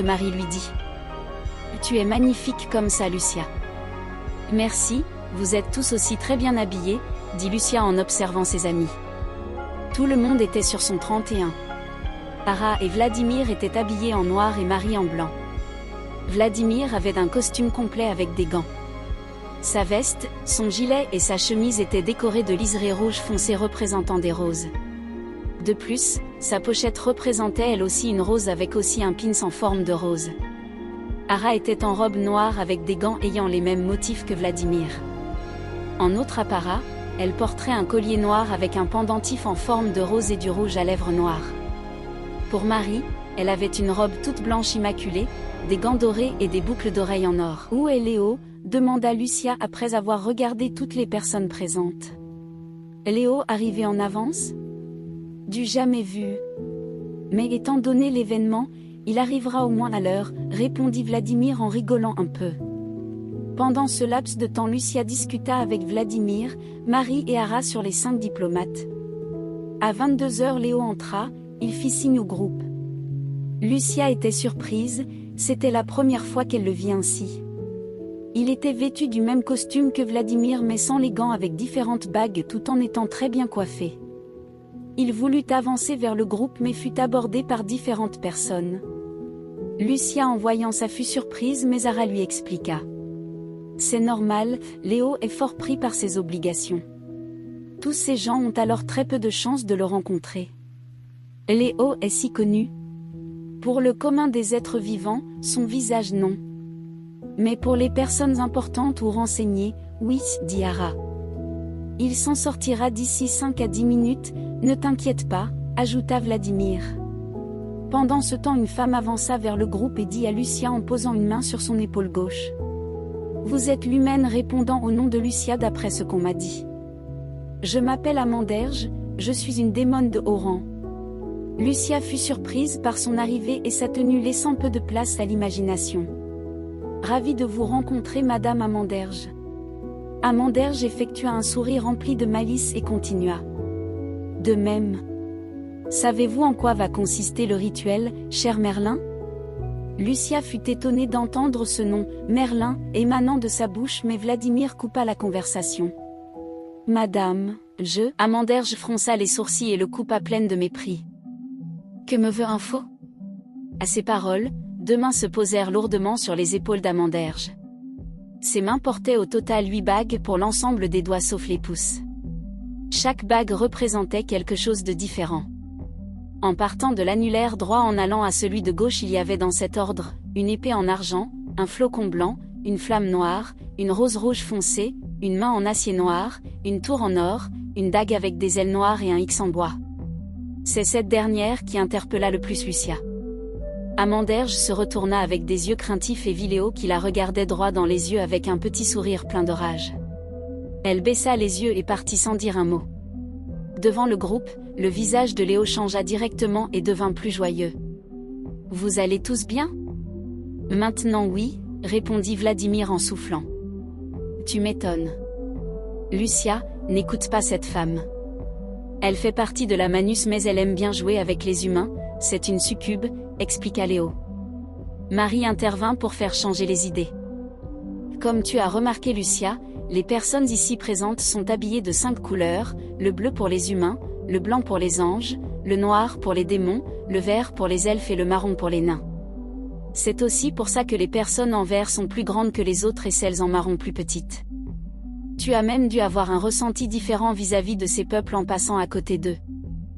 Marie lui dit. Tu es magnifique comme ça, Lucia. Merci, vous êtes tous aussi très bien habillés, dit Lucia en observant ses amis. Tout le monde était sur son 31. Ara et Vladimir étaient habillés en noir et Marie en blanc. Vladimir avait un costume complet avec des gants. Sa veste, son gilet et sa chemise étaient décorés de liserés rouges foncés représentant des roses. De plus, sa pochette représentait elle aussi une rose avec aussi un pins en forme de rose. Ara était en robe noire avec des gants ayant les mêmes motifs que Vladimir. En autre apparat, elle porterait un collier noir avec un pendentif en forme de rose et du rouge à lèvres noires. Pour Marie, elle avait une robe toute blanche immaculée, des gants dorés et des boucles d'oreilles en or. « Où est Léo ?» demanda Lucia après avoir regardé toutes les personnes présentes. Léo arrivait en avance ? Du jamais vu. Mais étant donné l'événement, il arrivera au moins à l'heure, répondit Vladimir en rigolant un peu. Pendant ce laps de temps, Lucia discuta avec Vladimir, Marie et Ara sur les 5 diplomates. À 22h, Léo entra, il fit signe au groupe. Lucia était surprise, c'était la première fois qu'elle le vit ainsi. Il était vêtu du même costume que Vladimir mais sans les gants avec différentes bagues tout en étant très bien coiffé. Il voulut avancer vers le groupe mais fut abordé par différentes personnes. Lucia en voyant ça fut surprise mais Ara lui expliqua. C'est normal, Léo est fort pris par ses obligations. Tous ces gens ont alors très peu de chances de le rencontrer. Léo est si connu. Pour le commun des êtres vivants, son visage non. Mais pour les personnes importantes ou renseignées, oui, dit Ara. Il s'en sortira d'ici 5 à 10 minutes, ne t'inquiète pas, ajouta Vladimir. Pendant ce temps, une femme avança vers le groupe et dit à Lucia en posant une main sur son épaule gauche. Vous êtes l'humaine répondant au nom de Lucia d'après ce qu'on m'a dit. Je m'appelle Amanderge, je suis une démone de haut rang. Lucia fut surprise par son arrivée et sa tenue laissant peu de place à l'imagination. Ravie de vous rencontrer Madame Amanderge. Amanderge effectua un sourire rempli de malice et continua. De même. Savez-vous en quoi va consister le rituel, cher Merlin ? Lucia fut étonnée d'entendre ce nom, Merlin, émanant de sa bouche mais Vladimir coupa la conversation. Madame, Amanderge fronça les sourcils et le coupa pleine de mépris. Que me veut un faux ? À ces paroles, 2 mains se posèrent lourdement sur les épaules d'Amanderge. Ses mains portaient au total 8 bagues pour l'ensemble des doigts sauf les pouces. Chaque bague représentait quelque chose de différent. En partant de l'annulaire droit en allant à celui de gauche, il y avait dans cet ordre, une épée en argent, un flocon blanc, une flamme noire, une rose rouge foncée, une main en acier noir, une tour en or, une dague avec des ailes noires et un X en bois. C'est cette dernière qui interpella le plus Lucia. Amanderge se retourna avec des yeux craintifs et vit Léo qui la regardait droit dans les yeux avec un petit sourire plein de rage. Elle baissa les yeux et partit sans dire un mot. Devant le groupe, le visage de Léo changea directement et devint plus joyeux. « Vous allez tous bien ? » « Maintenant oui, » répondit Vladimir en soufflant. « Tu m'étonnes. Lucia, n'écoute pas cette femme. Elle fait partie de la Manus mais elle aime bien jouer avec les humains, c'est une succube, expliqua Léo. Marie intervint pour faire changer les idées. Comme tu as remarqué Lucia, les personnes ici présentes sont habillées de 5 couleurs, le bleu pour les humains, le blanc pour les anges, le noir pour les démons, le vert pour les elfes et le marron pour les nains. C'est aussi pour ça que les personnes en vert sont plus grandes que les autres et celles en marron plus petites. Tu as même dû avoir un ressenti différent vis-à-vis de ces peuples en passant à côté d'eux.